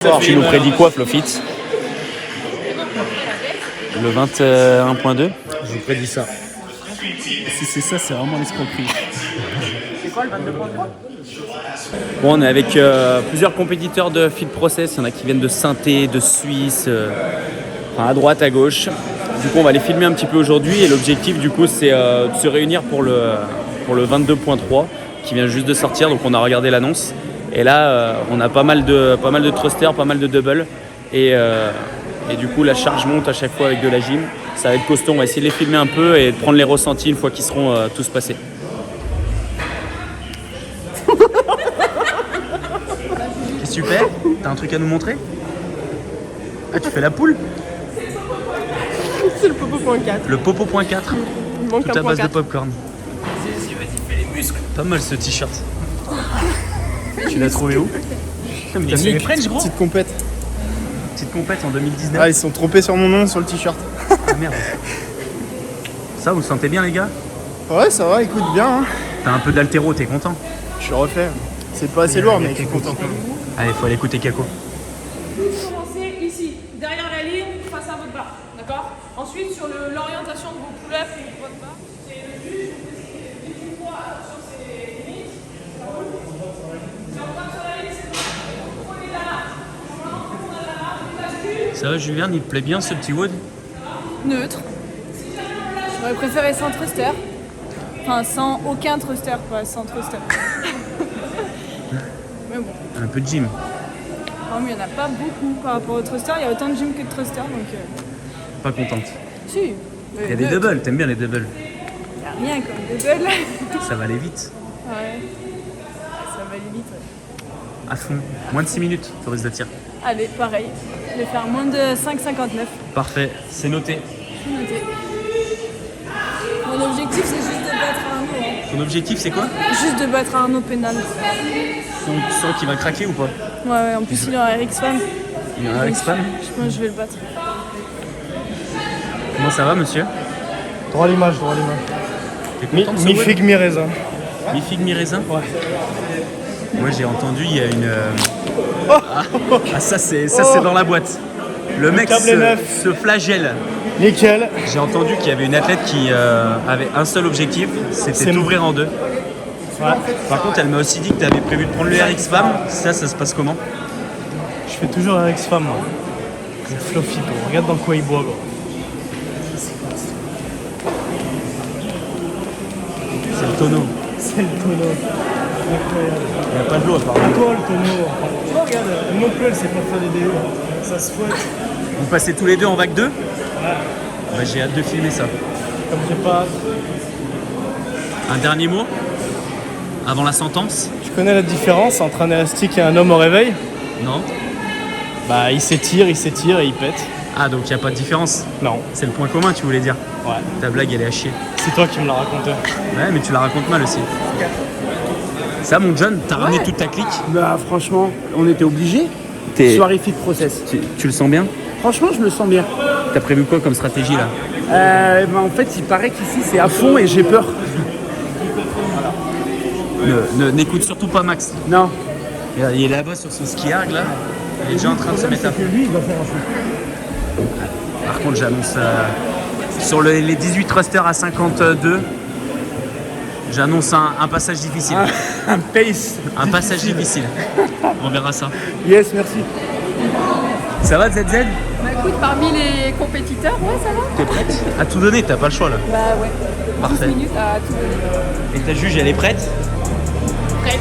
Tu nous prédis quoi, Flofit? Le 21.2. Je vous prédis ça. Si c'est ça, c'est vraiment l'escroquerie. C'est quoi le 22.2? Bon, on est avec plusieurs compétiteurs de Field Process. Il y en a qui viennent de Sainté, de Suisse, à droite, à gauche. Du coup, on va les filmer un petit peu aujourd'hui. Et l'objectif, du coup, c'est de se réunir pour le 22.3 qui vient juste de sortir. Donc, on a regardé l'annonce. Et là, on a pas mal de thrusters, pas mal de doubles. Et du coup, la charge monte à chaque fois avec de la gym. Ça va être costaud. On va essayer de les filmer un peu et de prendre les ressentis une fois qu'ils seront tous passés. Qu'est-ce que tu fais? T'as un truc à nous montrer? Ah, tu fais la poule? C'est le popo.4. Le popo.4. Il manque Tout un à base point de popcorn. Vas-y, fais les muscles. Pas mal ce t-shirt. Tu l'as trouvé où? T'as fait les French, gros? Petite compète. Petite compète en 2019. Ah, ils se sont trompés sur mon nom sur le t-shirt. Ah merde. Ça, vous sentez bien, les gars? Ouais, ça va, écoute bien. Hein. T'as un peu d'haltéro, t'es content? Je suis refait. C'est pas assez lourd, mais je suis content. Allez, faut aller écouter Kako. Vous commencez ici, derrière la ligne, face à votre barre, d'accord? Ensuite, sur l'orientation de vos pull-ups et de votre barre, c'est le juge, une fois sur ses limites, ça roule. Si on part sur la ligne, c'est bon. Vous prenez la marque. Maintenant, on a la marque, on bascule. Ça va, Julien, il te plaît bien ce petit wood? Neutre. J'aurais préféré sans thruster. Enfin, sans aucun thruster, pas sans thruster. Mais bon. Un peu de gym. Non, mais il n'y en a pas beaucoup par rapport au thruster. Il y a autant de gym que de thruster, donc... Pas contente. Si. Il y a des doubles, t'aimes bien les doubles? Il n'y a rien comme des doubles. Ça va aller vite. Ouais. Ça va aller vite, ouais. À fond. Moins de 6 minutes, tu risques de tir. Allez, pareil. Je vais faire moins de 5,59. Parfait, c'est noté. C'est noté. Mon objectif, c'est juste de battre Arnaud. Hein. Ton objectif, c'est quoi? Juste de battre Arnaud pénal. Tu sens qu'il va craquer ou pas? Ouais, en plus, il est en RX-Fan. Il y en a avec spam. Je pense que je vais le battre. Comment ça va, monsieur? Droit à l'image, droit à l'image. T'es content de ce wood? Mi-figue, mi-raisin. Mi-figue, mi-raisin? Ouais. Moi j'ai entendu, il y a une... Ah ça c'est dans la boîte. Le mec câble est neuf. se flagelle. Nickel. J'ai entendu qu'il y avait une athlète qui avait un seul objectif, c'était C'est d'ouvrir en deux. Ouais. Par contre elle m'a aussi dit que tu avais prévu de prendre le RX Femme. Ça se passe comment? Je fais toujours un ex-femme, moi. C'est Fluffy, gros. Regarde dans quoi il boit, gros. C'est le tonneau. C'est le tonneau. Incroyable. Il n'y a pas de l'eau apparemment. Toi, le tonneau. Tu vois, regarde, elle non plus, elle sait pas faire des déos. Ça se fouette. Vous passez tous les deux en vague 2? Ouais. Bah, j'ai hâte de filmer ça. Comme j'ai pas. Un dernier mot avant la sentence? Tu connais la différence entre un élastique et un homme au réveil? Non? Bah, il s'étire et il pète. Ah donc il n'y a pas de différence? Non. C'est le point commun tu voulais dire? Ouais. Ta blague elle est à chier. C'est toi qui me l'as raconté. Ouais mais tu la racontes mal aussi. Ça mon John, t'as ramené toute ta clique? Bah franchement, on était obligés. Soirée Fit Process. Tu le sens bien? Franchement, je me sens bien. T'as prévu quoi comme stratégie là? Bah, en fait, il paraît qu'ici c'est à fond et j'ai peur. N'écoute surtout pas Max. Non. Il est là-bas sur son ski arg là. Il est déjà en train de se mettre à fond. Lui, il va faire un fou. Par contre j'annonce sur les 18 thrusters à 52, j'annonce un passage difficile. Un pace. Un passage difficile. On verra ça. Yes, merci. Ça va ZZ? Bah écoute, parmi les compétiteurs, ouais, ça va. T'es prête? À tout donner, t'as pas le choix là. Bah ouais. Parfait. 12 minutes à tout donner. Et ta juge elle est prête? Prête.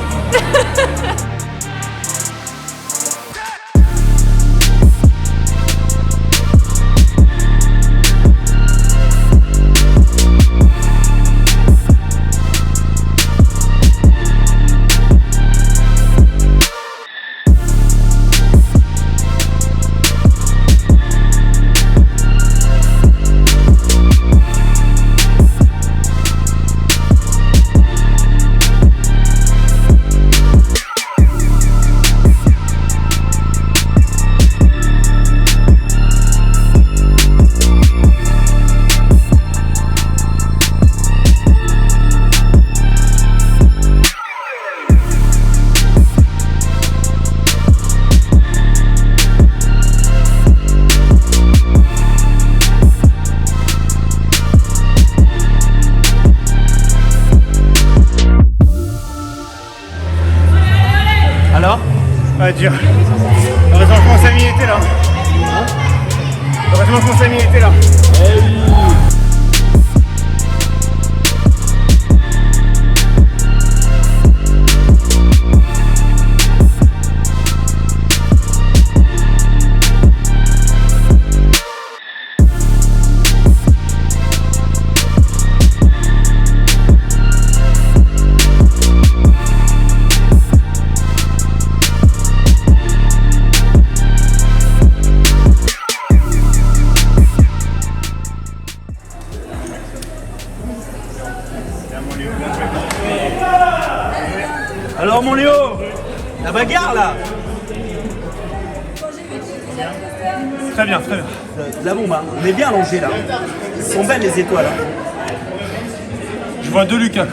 va être dur. Heureusement que mon Samy était là. Heureusement que mon Samy était là. Alors mon Léo, la bagarre là. Très bien, très bien. La bombe, hein. On est bien allongé là. Ils sont belles les étoiles. Hein. Je vois 2 Lucas.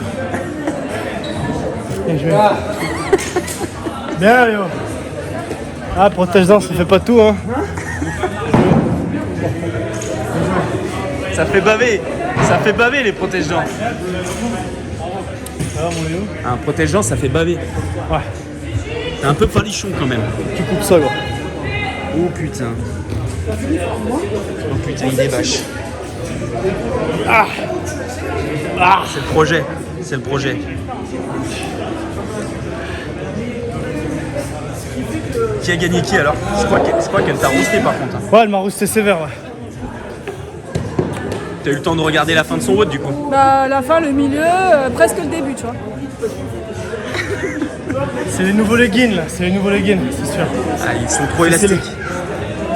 Bien Léo. Ah, protège-dents, ça fait pas tout hein. Ça fait baver les protège-dents. Alors mon Léo. Un protège-dents ça fait baver. Ouais. T'es un peu falichon quand même. Tu coupes ça gros. Oh putain. Oh putain, il est vache. C'est le projet. C'est le projet. Qui a gagné qui alors? Je crois qu'elle t'a rousté par contre. Hein. Ouais, elle m'a rousté sévère ouais. T'as eu le temps de regarder la fin de son WOD du coup? Bah, la fin, le milieu, presque le début, tu vois. C'est les nouveaux leggings là, c'est les nouveaux leggings, c'est sûr. Ah, ils sont trop élastiques.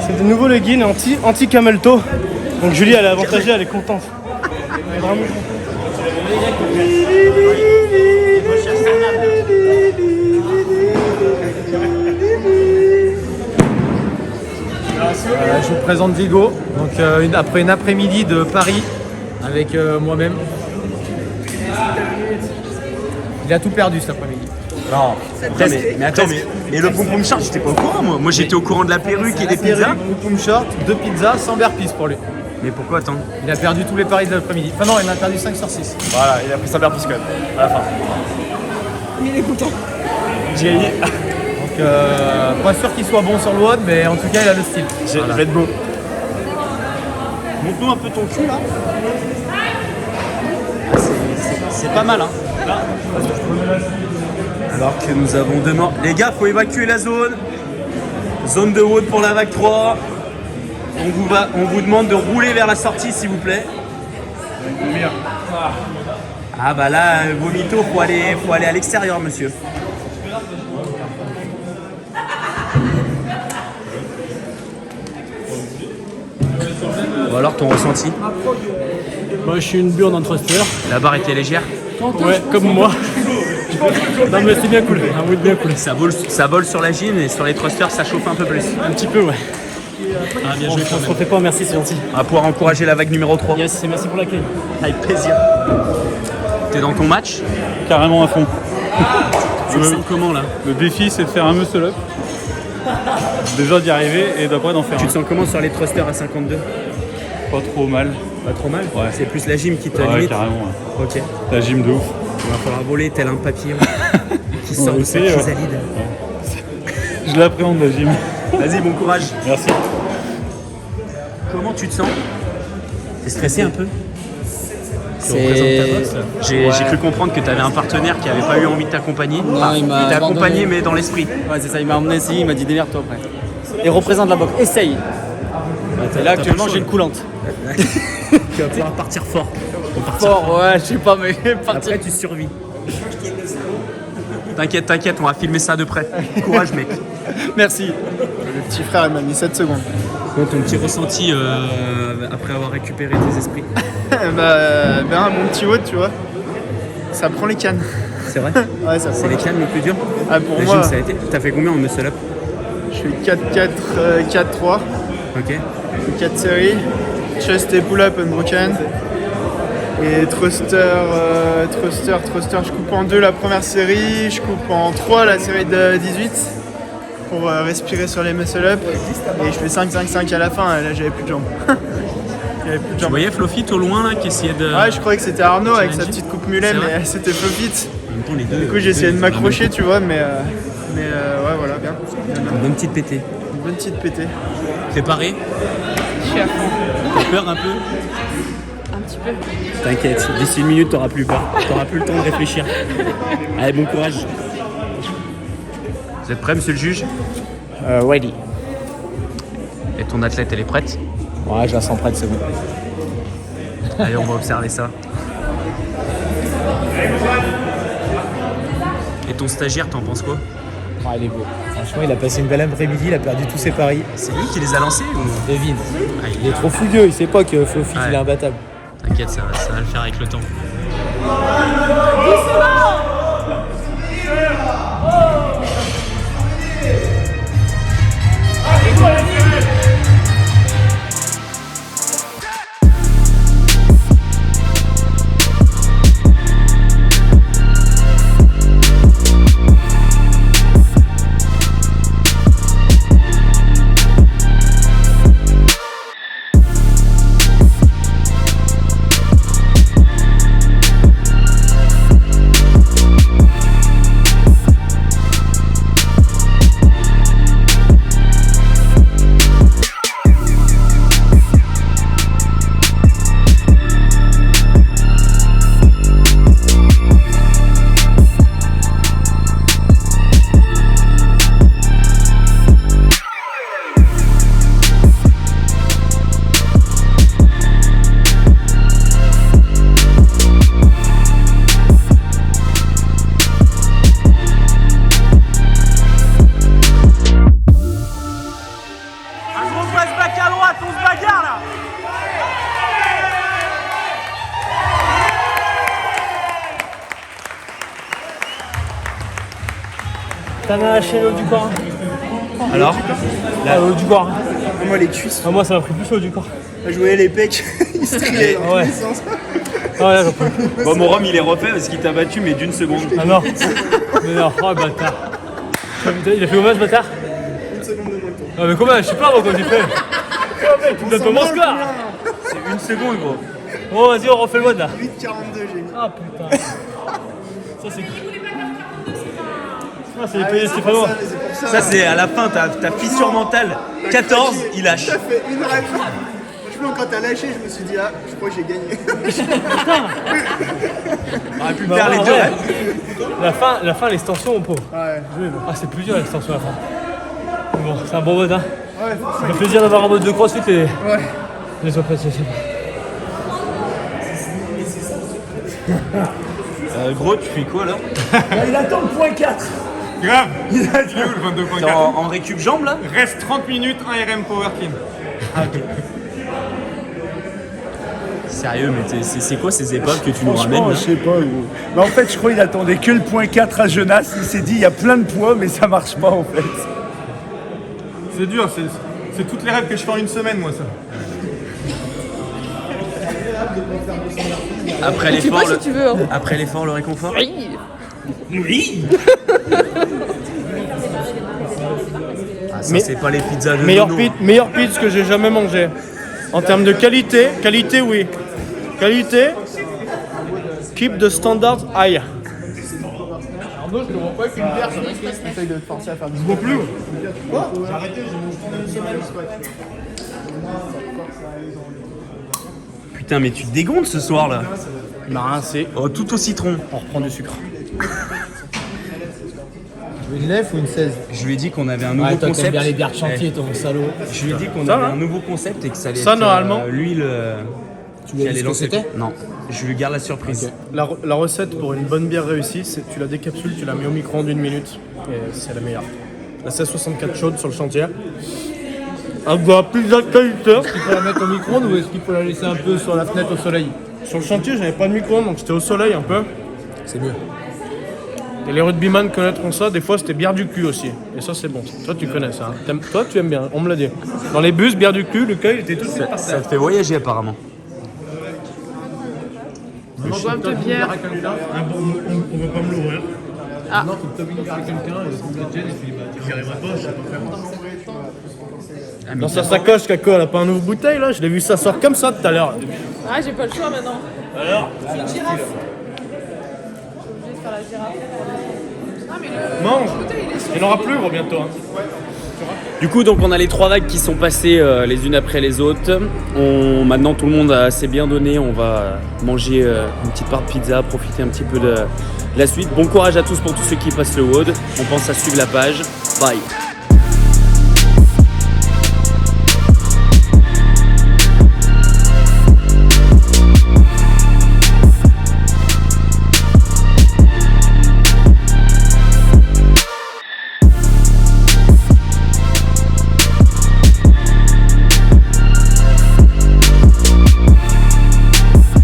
C'est des nouveaux leggings anti camelto. Donc Julie elle est avantagée, elle est contente. Elle est vraiment contente. Je vous présente Vigo, donc après une après-midi de Paris avec moi-même. Il a tout perdu cet après-midi. Non, mais attends, mais le pom-pom short, j'étais pas au courant moi. Moi j'étais au courant de la perruque et des pizzas. Pom-pom short, 2 pizzas, sans bear-pisse pour lui. Mais pourquoi attends? Il a perdu tous les paris de l'après-midi. Enfin non, il en a perdu 5 sur 6. Voilà, il a pris sa bear-pisse quand même, à la fin. Mais il est content. J'ai gagné. Donc pas sûr qu'il soit bon sur le WOD, mais en tout cas il a le style. Je vais être beau. Montre-nous un peu ton cul là. C'est pas mal hein. Alors que nous avons demain. Les gars, faut évacuer la zone. Zone de WOD pour la vague 3. On vous demande de rouler vers la sortie s'il vous plaît. Ah bah là, vomito, faut aller à l'extérieur monsieur. Ou alors ton ressenti? Moi je suis une burne en thruster. La barre était légère? Ouais, comme moi. Non mais c'est bien cool, un wood bien cool. Ça vole sur la gym et sur les thrusters ça chauffe un peu plus. Un petit peu ouais. Ah, bien On joué, se refait pas, merci, c'est gentil. On va pouvoir encourager la vague numéro 3. Yes, c'est merci pour l'accueil. Avec plaisir. T'es dans ton match? Carrément à fond. Tu te sens comment là? Le défi, c'est de faire un muscle up. Déjà d'y arriver et d'après d'en faire Tu un. te sens comment sur les thrusters à 52? Pas trop mal. Pas trop mal? Ouais. C'est plus la gym qui te Ouais, limite? carrément. Ouais. Ok. La gym de ouf. Il va falloir voler tel un papillon qui sort de sa essayer, ouais. chrysalide. Je l'appréhende la gym. Vas-y, bon courage. Merci. Comment tu te sens? T'es stressé un peu? Tu représentes ta boxe, là. J'ai cru comprendre que tu avais un partenaire qui n'avait pas eu envie de t'accompagner. Non, il m'a t'a abandonné. accompagné mais dans l'esprit. Ouais, c'est ça, il m'a emmené ici, il m'a dit démerde-toi après. Et représente la boxe, essaye. Et là actuellement j'ai une coulante. Tu vas pouvoir partir fort. Fort, ouais, je sais pas, mais Après tu survis. T'inquiète, on va filmer ça de près. Courage mec. Merci. Le petit frère il m'a mis 7 secondes. Bon, ton petit ressenti après avoir récupéré tes esprits. Mon petit WOD tu vois, ça prend les cannes. C'est vrai? Ouais, ça C'est prend les cannes le plus dur? Ah, pour La moi, gym, ça a été. T'as fait combien en muscle up? je fais 4-4, 4-3, Ok. 4 séries, chest et pull-up unbroken. Et thruster, je coupe en 2 la première série, je coupe en 3 la série de 18 pour respirer sur les muscle-up. Et je fais 5-5-5 à la fin, et là j'avais plus de jambes. J'avais plus de Tu jambes. voyais Flofit au loin là qui essayait de. Ouais, je croyais que c'était Arnaud avec sa Challenge. petite coupe mulet, C'est vrai. mais c'était Flofit. En même temps, les deux. Du coup, j'ai essayé de m'accrocher, tu vois, mais ouais, voilà. bien. Une bonne petite pétée. Une bonne petite pétée. Préparé? Je suis à fond. T'as peur un peu? Un petit peu. T'inquiète, d'ici une minute, t'auras plus peur. T'auras plus le temps de réfléchir. Allez, bon courage. Vous êtes prêts, monsieur le juge? Ready. Et ton athlète, elle est prête? Ouais, je la sens prête, c'est bon. Allez, on va observer ça. Et ton stagiaire, t'en penses quoi? Ouais, il est beau. Franchement, il a passé une belle après-midi, il a perdu tous ses paris. C'est lui qui les a lancés ou... Devine. Ah, Il est trop fougueux, il sait pas que Fofit Ouais. il est imbattable. T'inquiète, ça va le faire avec le temps. T'en as lâché l'eau du corps. Alors? L'eau du corps. Moi, les cuisses. Ah, moi, ça m'a pris plus l'eau du corps. Je voyais les pecs, ils se triaient dans tous Ouais. les sens. Ah, ouais, j'en peux plus. Bon, mon rhum, il est refait parce qu'il t'a battu, mais d'une seconde. Ah non. Mais non, oh bâtard. Il a fait combien ce bâtard? Une seconde de moins que toi. Ah, mais combien? Je sais pas, moi, quand j'ai fait. Oh, mec, tu me donnes pas mon score. C'est une seconde, gros. Bon, vas-y, on refait le mode là. 8,42 j'ai mis. Ah putain. Ça, c'est. Ah, c'est les payés Stéphanois. C'est pour ça. Ça, c'est à la fin, ta fissure mentale. 14, il lâche. Ça fait une règle. Franchement, quand t'as lâché, je me suis dit, ah, je crois que j'ai gagné. On aurait pu Bah, faire les ouais, deux. ouais. La fin, l'extension, mon pauvre. Ouais. Ah, c'est plus dur l'extension à la fin. Mais bon, c'est un bon mode, hein. Ouais, Ça fait plaisir d'avoir un mode de crossfit et ouais. les opérations. Gros, tu fais quoi là? Il attend le point 4. Grave. Il a dit où le 22.4? T'es en récup jambe là? Reste 30 minutes, un RM Power Clean. Sérieux, mais c'est quoi ces épreuves que tu nous ramènes Franchement, là? je sais pas. Gros. Mais en fait, je crois qu'il attendait que le point 4 à Genasse. Il s'est dit, il y a plein de poids, mais ça marche pas en fait. C'est dur, c'est toutes les rêves que je fais en une semaine, moi, ça. Après Tu l'effort, vois si tu veux. Hein. après l'effort, le réconfort? Oui. Oui. Ah, ça, Mais- c'est pas les pizzas de Meilleur Nono. pitch que j'ai jamais mangé. En termes de qualité, oui. Qualité, keep the standards high. Arnaud, je ne vois pas qu'une bière, j'essaye de te forcer à faire du sport. Plus. Quoi? J'ai arrêté, j'ai mangé une semaine de squat. Putain, mais tu te dégondes ce soir là. Il m'a rincé. Oh, tout au citron. On reprend du sucre. Une lèvre ou une 16? Je lui ai dit qu'on avait un nouveau concept. bien les bières de chantier, ton salaud. Je lui ai dit qu'on Ça avait va un nouveau concept et que ça allait Ça, être normalement. l'huile Tu lui as dit ce que c'était? Non, je lui garde la surprise. La recette pour une bonne bière réussie, c'est tu la décapsules, tu la mets au micro-ondes une minute et c'est la meilleure. La 1664 chaude sur le chantier. Un bois plus de qualité. Il faut la mettre au micro-ondes ou est-ce qu'il faut la laisser un peu sur la fenêtre au soleil? Sur le chantier, j'avais pas de micro-ondes donc j'étais au soleil un peu. C'est mieux. Et les rugbyman connaîtront ça, des fois c'était bière du cul aussi. Et ça c'est bon. Toi tu connais ça. Hein. Toi tu aimes bien, on me l'a dit. Dans les bus, bière du cul, le cueil était tout de suite par Ça terre. te fait voyager apparemment. On boit un peu de bière. On veut pas me l'ouvrir. Ah. Non, faut que tu ouvres une bière à quelqu'un, et si tu la tiennes, et tu dis, bah, tu n'y arriveras pas, je sais pas faire. Ah, mais Dans sa sacoche, Kako, elle a pas un ouvre bouteille là. Je l'ai vu ça sort comme ça tout à l'heure. Ah, j'ai pas le choix maintenant. Alors, C'est une girafe. Je suis obligée de faire la girafe. Mange. Il n'y en aura plus gros bientôt. Hein. Du coup, donc on a les 3 vagues qui sont passées les unes après les autres. Maintenant, tout le monde s'est bien donné. On va manger une petite part de pizza, profiter un petit peu de la suite. Bon courage à tous pour tous ceux qui passent le WOD. On pense à suivre la page. Bye.